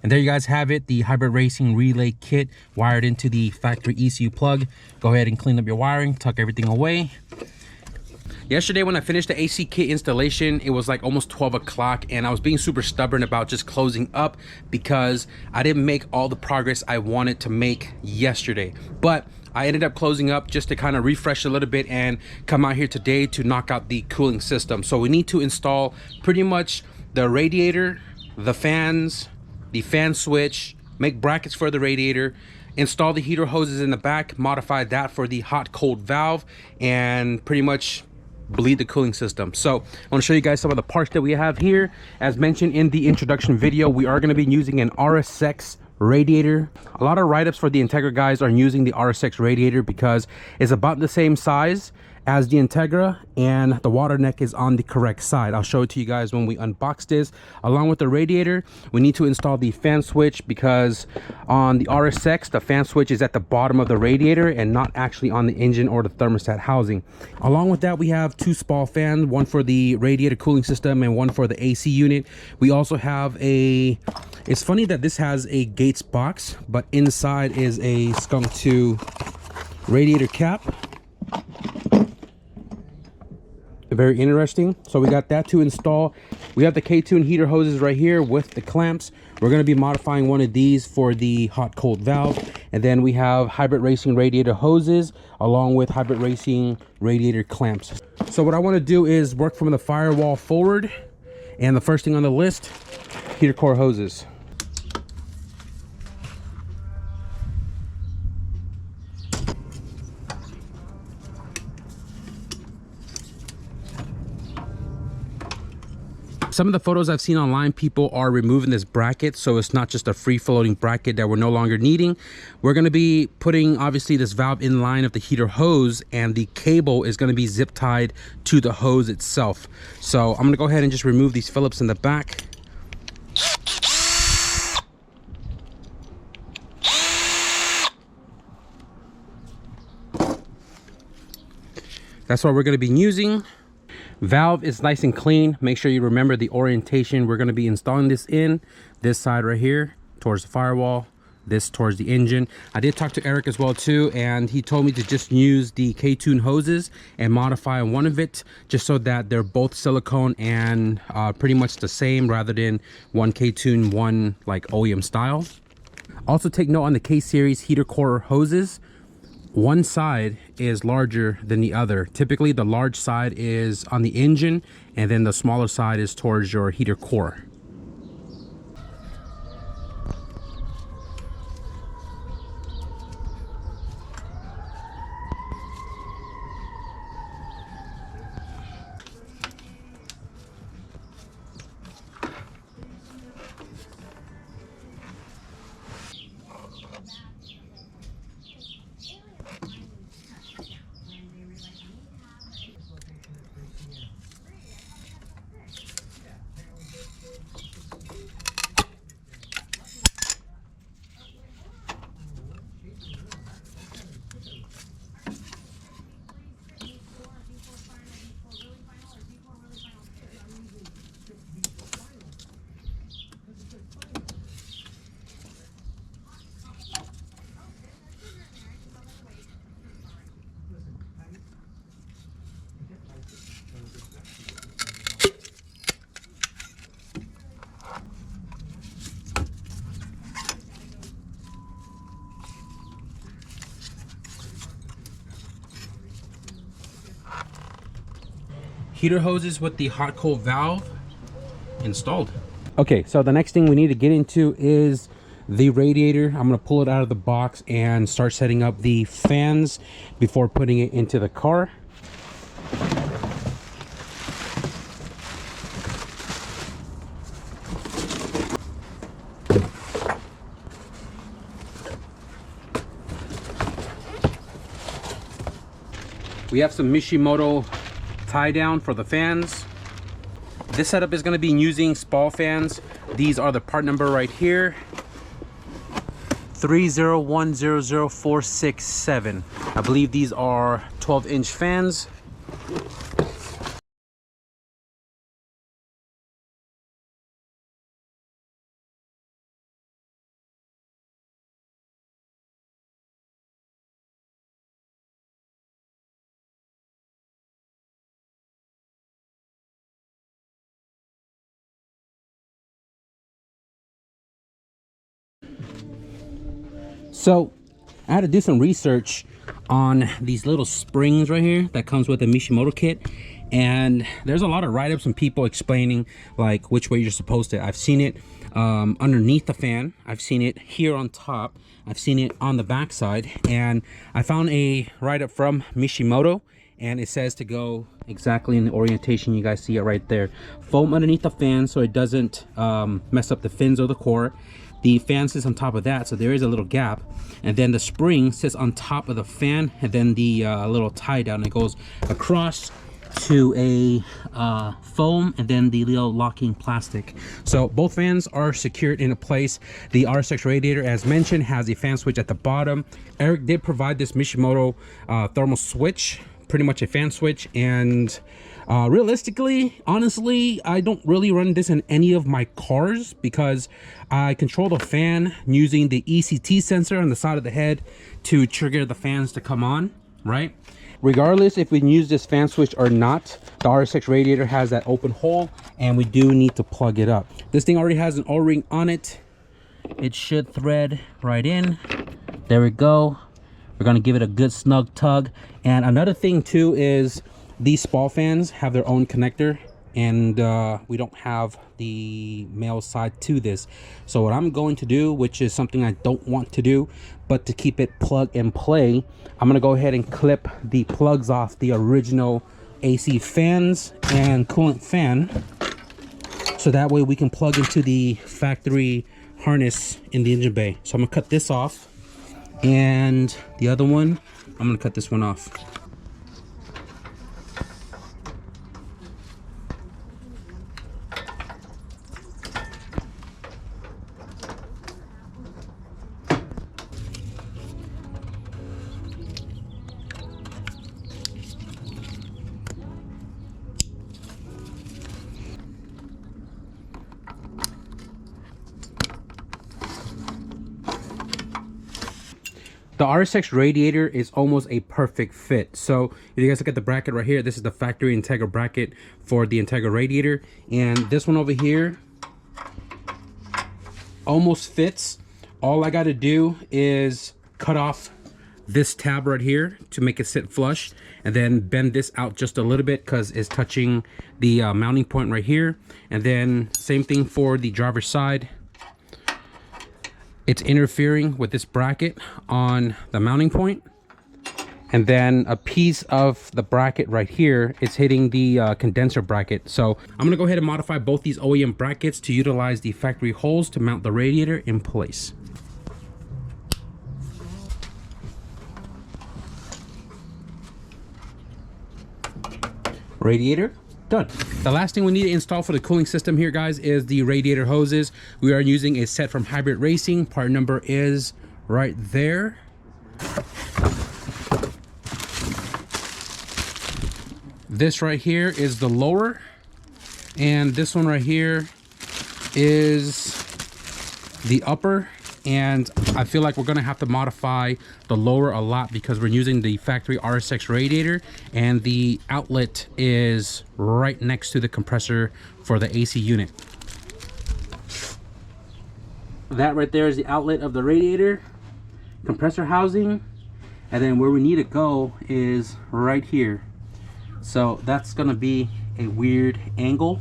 And there you guys have it, the hybrid racing relay kit wired into the factory ECU plug. Go ahead and clean up your wiring, tuck everything away. Yesterday when I finished the AC kit installation, it was like almost 12 o'clock, and I was being super stubborn about just closing up because I didn't make all the progress I wanted to make yesterday. But I ended up closing up just to kind of refresh a little bit and come out here today to knock out the cooling system. So we need to install pretty much the radiator, the fans, the fan switch, make brackets for the radiator, install the heater hoses in the back, modify that for the hot cold valve, and pretty much bleed the cooling system. So I want to show you guys some of the parts that we have here. As mentioned in the introduction video, we are going to be using an RSX radiator. A lot of write-ups for the Integra guys are using the RSX radiator because it's about the same size as the Integra and the water neck is on the correct side. I'll show it to you guys when we unbox this. Along with the radiator, we need to install the fan switch because on the RSX, the fan switch is at the bottom of the radiator and not actually on the engine or the thermostat housing. Along with that, we have two Spal fans, one for the radiator cooling system and one for the AC unit. We also have it's funny that this has a Gates box, but inside is a Skunk 2 radiator cap. Very interesting. So we got that to install. We have the K-tune heater hoses right here with the clamps. We're going to be modifying one of these for the hot cold valve, and then we have hybrid racing radiator hoses along with hybrid racing radiator clamps. So what I want to do is work from the firewall forward, and the first thing on the list, heater core hoses. Some of the photos I've seen online, people are removing this bracket, so it's not just a free floating bracket that we're no longer needing. We're going to be putting obviously this valve in line of the heater hose, and the cable is going to be zip tied to the hose itself. So I'm going to go ahead and just remove these Phillips in the back. That's what we're going to be using. Valve is nice and clean. Make sure you remember the orientation we're going to be installing this in. This side right here towards the firewall, this towards the engine. I did talk to Eric as well too, and he told me to just use the K-tune hoses and modify one of it just so that they're both silicone and pretty much the same, rather than one K-tune, one like OEM style. Also take note on the K-series heater core hoses, one side is larger than the other. Typically the large side is on the engine, and then the smaller side is towards your heater core. Heater hoses with the hot cold valve installed. Okay, so the next thing we need to get into is the radiator. I'm going to pull it out of the box and start setting up the fans before putting it into the car. We have some Mishimoto tie down for the fans. This setup is going to be using Spal fans. These are the part number right here, 301000467. I believe these are 12-inch fans. So I had to do some research on these little springs right here that comes with the Mishimoto kit, and there's a lot of write-ups and people explaining like which way you're supposed to. I've seen it underneath the fan, I've seen it here on top, I've seen it on the back side, and I found a write-up from Mishimoto, and it says to go exactly in the orientation you guys see it right there. Foam underneath the fan so it doesn't mess up the fins or the core. The fan sits on top of that, so there is a little gap, and then the spring sits on top of the fan, and then the little tie down that goes across to a foam, and then the little locking plastic. So both fans are secured in a place. The RSX Radiator, as mentioned, has a fan switch at the bottom. Eric did provide this Mishimoto thermal switch, pretty much a fan switch, and realistically, honestly, I don't really run this in any of my cars because I control the fan using the ECT sensor on the side of the head to trigger the fans to come on, right? Regardless if we use this fan switch or not, the RSX Radiator has that open hole, and we do need to plug it up. This thing already has an O-ring on it. It should thread right in. There we go. We're gonna give it a good snug tug. And another thing too is these Spal fans have their own connector, and we don't have the male side to this. So what I'm going to do, which is something I don't want to do, but to keep it plug and play, I'm gonna go ahead and clip the plugs off the original AC fans and coolant fan, so that way we can plug into the factory harness in the engine bay. So I'm gonna cut this off, and the other one, I'm gonna cut this one off. The RSX Radiator is almost a perfect fit. So if you guys look at the bracket right here, this is the factory Integra bracket for the Integra Radiator, and this one over here almost fits. All I got to do is cut off this tab right here to make it sit flush, and then bend this out just a little bit because it's touching the mounting point right here. And then same thing for the driver's side. It's interfering with this bracket on the mounting point, and then a piece of the bracket right here is hitting the condenser bracket. So I'm gonna go ahead and modify both these OEM brackets to utilize the factory holes to mount the radiator in place. Radiator done. The last thing we need to install for the cooling system here, guys, is the radiator hoses. We are using a set from Hybrid Racing. Part number is right there. This right here is the lower, and this one right here is the upper. And I feel like we're gonna have to modify the lower a lot because we're using the factory RSX Radiator, and the outlet is right next to the compressor for the AC unit. That right there is the outlet of the radiator, compressor housing, and then where we need to go is right here. So that's gonna be a weird angle.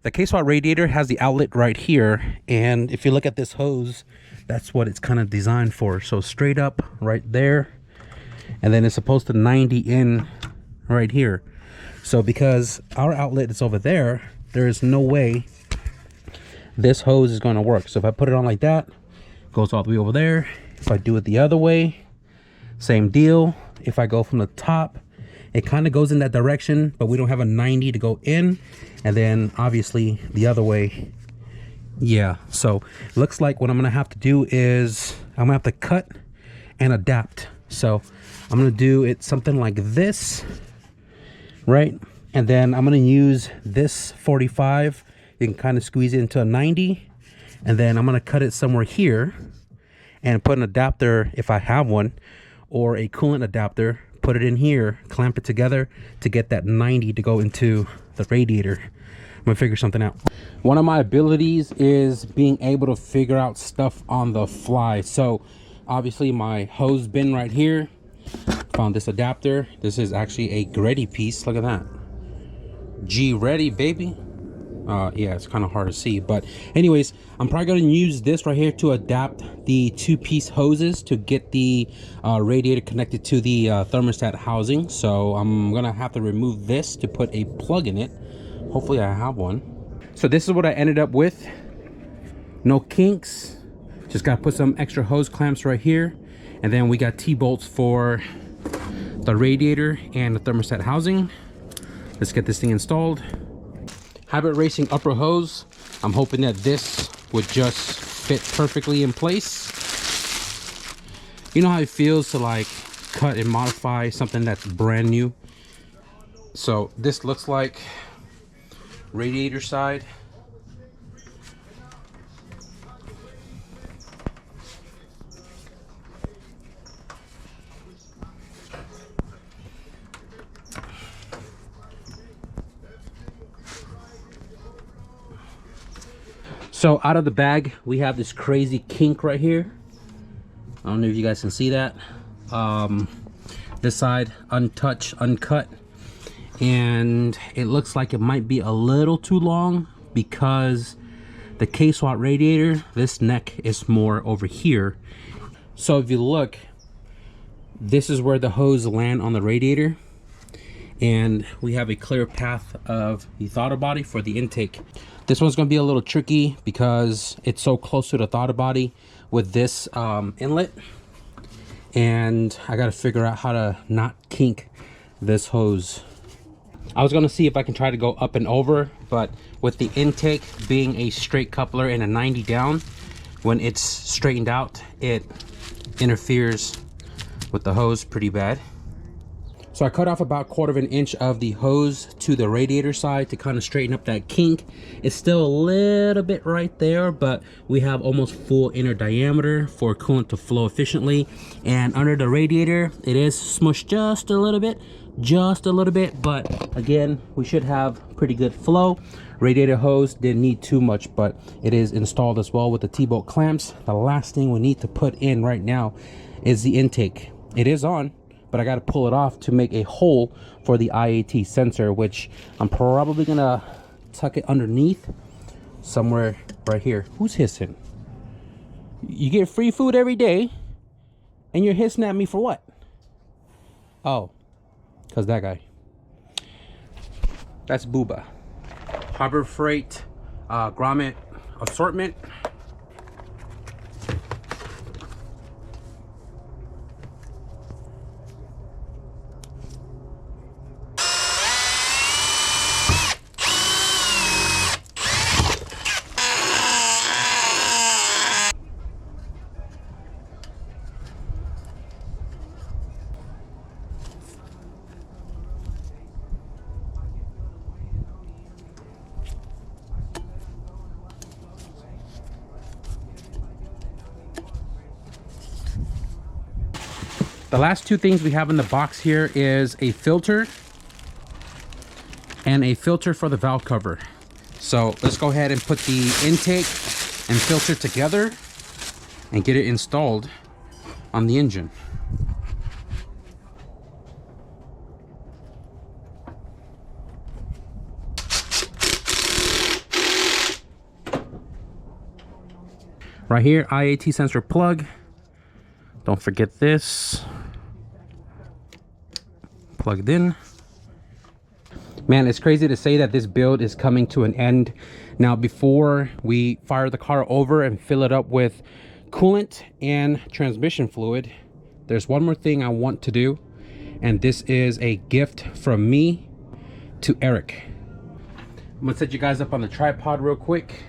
The K-Swat radiator has the outlet right here, and if you look at this hose, that's what it's kind of designed for. So straight up right there, and then it's supposed to 90 in right here. So because our outlet is over there, there is no way this hose is going to work. So if I put it on like that, it goes all the way over there. If I do it the other way, same deal. If I go from the top, it kind of goes in that direction, but we don't have a 90 to go in. And then obviously the other way, yeah. So it looks like what I'm gonna have to do is I'm gonna have to cut and adapt. So I'm gonna do it something like this, right? And then I'm gonna use this 45. You can kind of squeeze it into a 90, and then I'm gonna cut it somewhere here and put an adapter if I have one, or a coolant adapter, put it in here, clamp it together to get that 90 to go into the radiator. I'm gonna figure something out. One of my abilities is being able to figure out stuff on the fly. So obviously my hose bin right here. Found this adapter. This is actually a Ready piece. Look at that. G Ready, baby. Yeah, it's kind of hard to see, but anyways, I'm probably going to use this right here to adapt the two-piece hoses to get the radiator connected to the thermostat housing. So I'm gonna have to remove this to put a plug in it. Hopefully I have one. So this is what I ended up with. No kinks, just gotta put some extra hose clamps right here, and then we got T-bolts for the radiator and the thermostat housing. Let's get this thing installed. Hybrid Racing upper hose. I'm hoping that this would just fit perfectly in place. You know how it feels to like cut and modify something that's brand new? So this looks like radiator side. So out of the bag, we have this crazy kink right here. I don't know if you guys can see that. This side, untouched, uncut. And it looks like it might be a little too long because the K-swap radiator, this neck is more over here. So if you look, this is where the hose land on the radiator. And we have a clear path of the throttle body for the intake. This one's going to be a little tricky because it's so close to the throttle body with this inlet, and I got to figure out how to not kink this hose. I was going to see if I can try to go up and over, but with the intake being a straight coupler and a 90 down, when it's straightened out, it interferes with the hose pretty bad. So I cut off about 1/4 inch of the hose to the radiator side to kind of straighten up that kink. It's still a little bit right there, but we have almost full inner diameter for coolant to flow efficiently. And under the radiator, it is smushed just a little bit, but again, we should have pretty good flow. Radiator hose didn't need too much, but it is installed as well with the T-bolt clamps. The last thing we need to put in right now is the intake. It is on, but I got to pull it off to make a hole for the IAT sensor, which I'm probably gonna tuck it underneath somewhere right here. Who's hissing? You get free food every day and you're hissing at me for what? Oh, because that guy. That's Booba. Harbor Freight grommet assortment. The last two things we have in the box here is a filter and a filter for the valve cover. So let's go ahead and put the intake and filter together and get it installed on the engine. Right here, IAT sensor plug. Don't forget this. Plugged in. Man, it's crazy to say that this build is coming to an end. Now, before we fire the car over and fill it up with coolant and transmission fluid, there's one more thing I want to do, and this is a gift from me to Eric. I'm gonna set you guys up on the tripod real quick.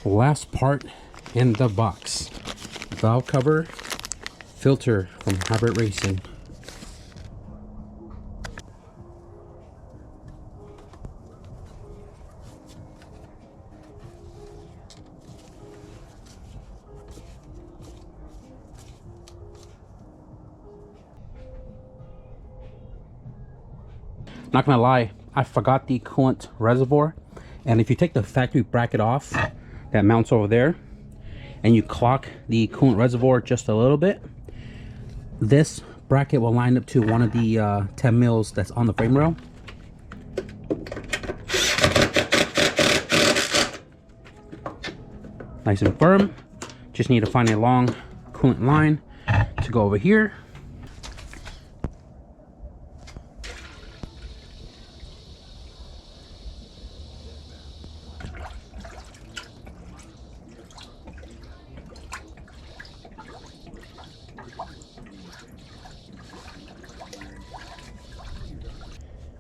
last part in the box. Valve cover, filter from Hybrid Racing. Not gonna lie, I forgot the coolant reservoir, and if you take the factory bracket off that mounts over there and you clock the coolant reservoir just a little bit, this bracket will line up to one of the 10 mils that's on the frame rail. Nice and firm. Just need to find a long coolant line to go over here.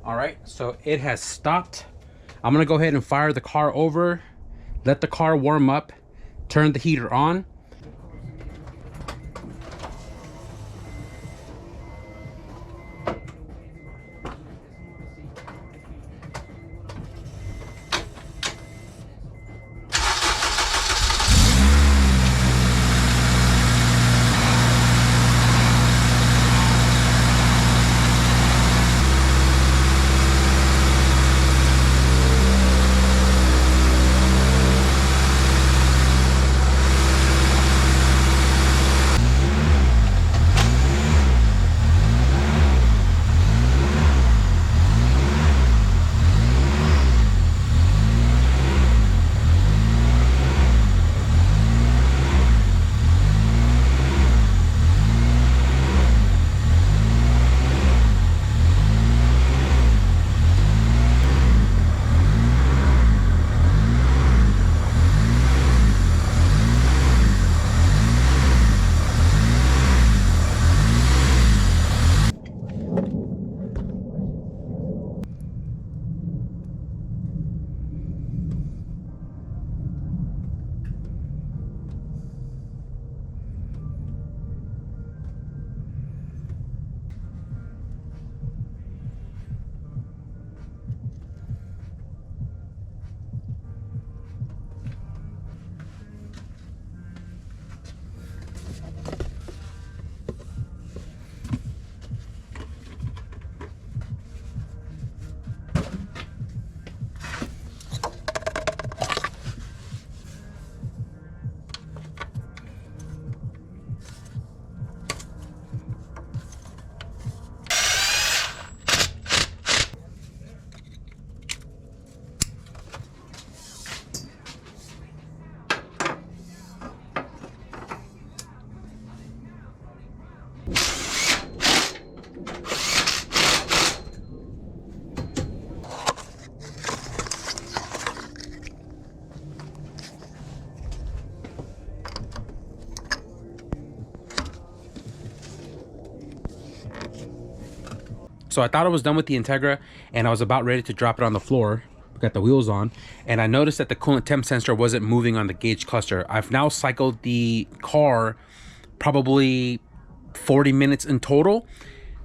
All right, so it has stopped. I'm gonna go ahead and fire the car over, let the car warm up, turn the heater on. So I thought I was done with the Integra and I was about ready to drop it on the floor. Got the wheels on, and I noticed that the coolant temp sensor wasn't moving on the gauge cluster. I've now cycled the car probably 40 minutes in total.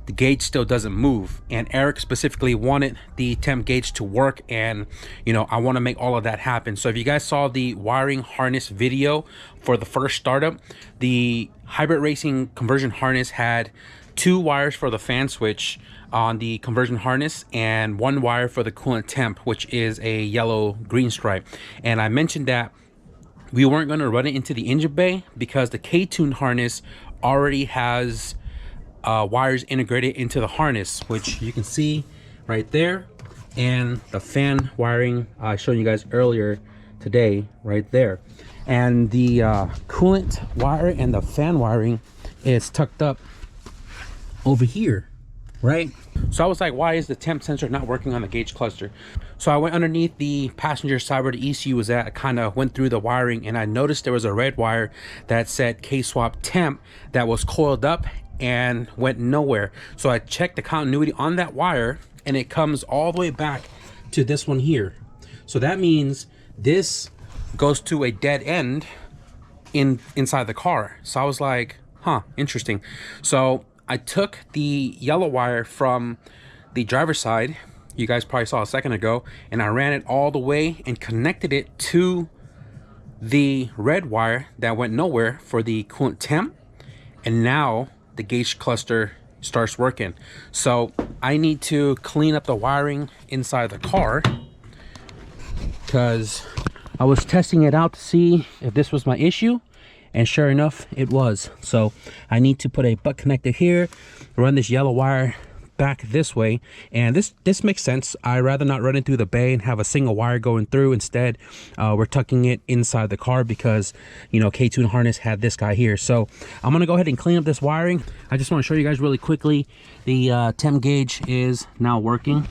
The gauge still doesn't move, and Eric specifically wanted the temp gauge to work, and you know, I want to make all of that happen. So if you guys saw the wiring harness video for the first startup, the Hybrid Racing conversion harness had 2 wires for the fan switch on the conversion harness and 1 wire for the coolant temp, which is a yellow green stripe. And I mentioned that we weren't going to run it into the engine bay because the K-tune harness already has wires integrated into the harness, which you can see right there, and the fan wiring I showed you guys earlier today right there. And the coolant wire and the fan wiring is tucked up over here, right? So I was like, why is the temp sensor not working on the gauge cluster? So I went underneath the passenger side where the ECU was at. I kind of went through the wiring, and I noticed there was a red wire that said K-swap temp that was coiled up and went nowhere. So I checked the continuity on that wire, and it comes all the way back to this one here. So that means this goes to a dead end inside the car. So I was like, huh, interesting. So I took the yellow wire from the driver's side, you guys probably saw a second ago, and I ran it all the way and connected it to the red wire that went nowhere for the coolant temp, and now the gauge cluster starts working. So I need to clean up the wiring inside the car because I was testing it out to see if this was my issue, and sure enough it was. So I need to put a butt connector here, run this yellow wire back this way, and this makes sense. I rather not run it through the bay and have a single wire going through. Instead, we're tucking it inside the car because, you know, K-tune harness had this guy here. So I'm gonna go ahead and clean up this wiring. I just want to show you guys really quickly, the temp gauge is now working.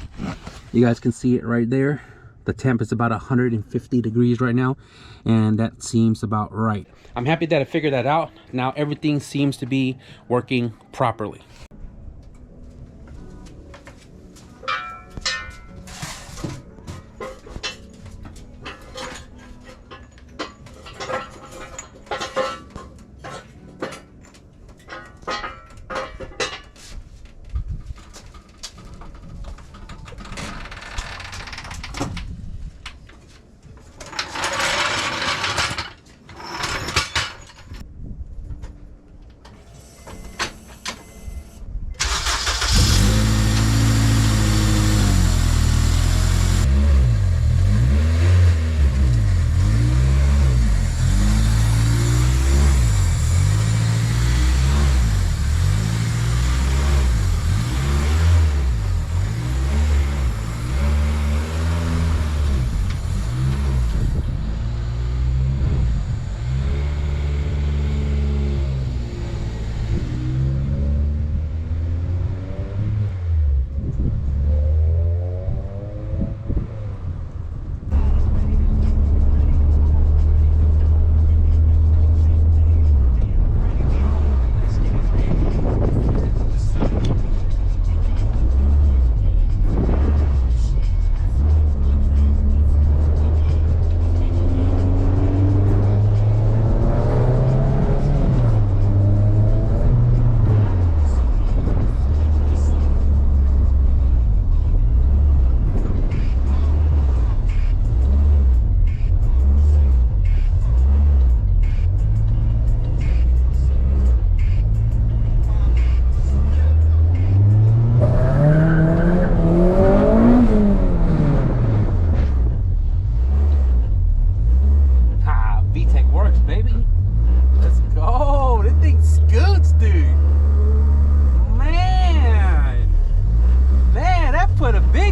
You guys can see it right there. The temp is about 150 degrees right now, and that seems about right. I'm happy that I figured that out. Now everything seems to be working properly.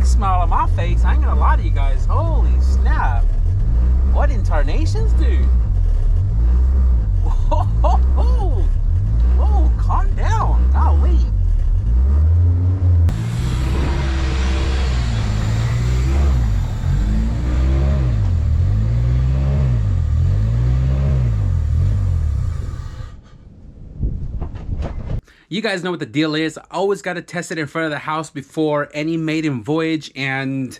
Smile on my face. I ain't gonna lie to you guys. Holy snap. What in tarnations, dude? Whoa, whoa, whoa. Whoa, calm down. Golly. You guys know what the deal is. I always got to test it in front of the house before any Maiden voyage, and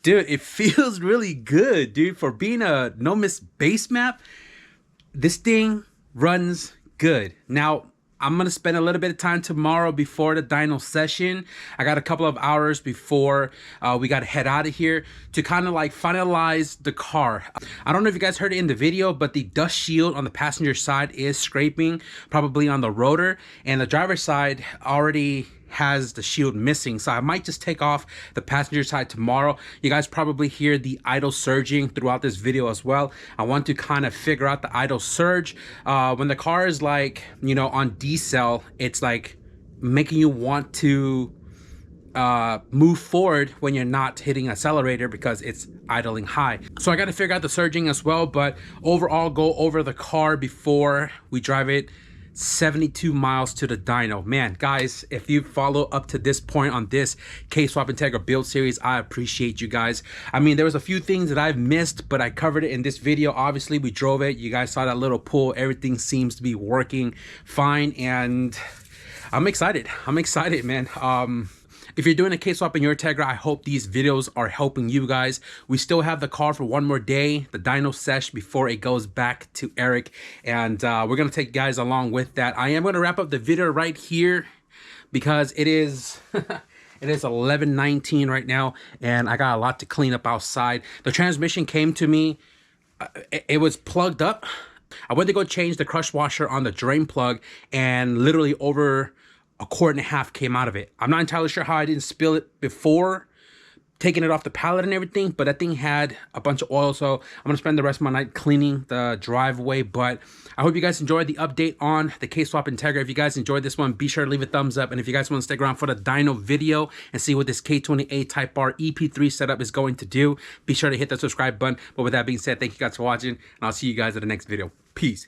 dude, it feels really good, dude. For being a Nomis base map, this thing runs good. Now, I'm gonna spend a little bit of time tomorrow before the dyno session. I got a couple of hours before we gotta head out of here to kind of like finalize the car. I don't know if you guys heard it in the video, but the dust shield on the passenger side is scraping, probably on the rotor, and the driver's side already has the shield missing. So I might just take off the passenger side tomorrow. You guys probably hear the idle surging throughout this video as well. I want to kind of figure out the idle surge. When the car is like, you know, on decel, it's like making you want to move forward when you're not hitting accelerator because it's idling high. So I got to figure out the surging as well, but overall go over the car before we drive it 72 miles to the dyno. Man, guys, if you follow up to this point on this K-Swap Integra build series, I appreciate you guys. I mean, there was a few things that I've missed, but I covered it in this video. Obviously, we drove it. You guys saw that little pull. Everything seems to be working fine, and I'm excited. I'm excited, man. If you're doing a case swap in your Integra, I hope these videos are helping you guys. We still have the car for one more day, the dyno sesh, before it goes back to Eric. And we're going to take you guys along with that. I am going to wrap up the video right here because it is... It is 11:19 right now, and I got a lot to clean up outside. The transmission came to me. It was plugged up. I went to go change the crush washer on the drain plug, and literally over a quart and a half came out of it. I'm not entirely sure how I didn't spill it before taking it off the pallet and everything, but that thing had a bunch of oil, so I'm gonna spend the rest of my night cleaning the driveway. But I hope you guys enjoyed the update on the case swap Integra. If you guys enjoyed this one, be sure to leave a thumbs up, and if you guys want to stick around for the dyno video and see what this K20A Type R EP3 setup is going to do, be sure to hit the subscribe button. But with that being said, thank you guys for watching, and I'll see you guys in the next video. Peace.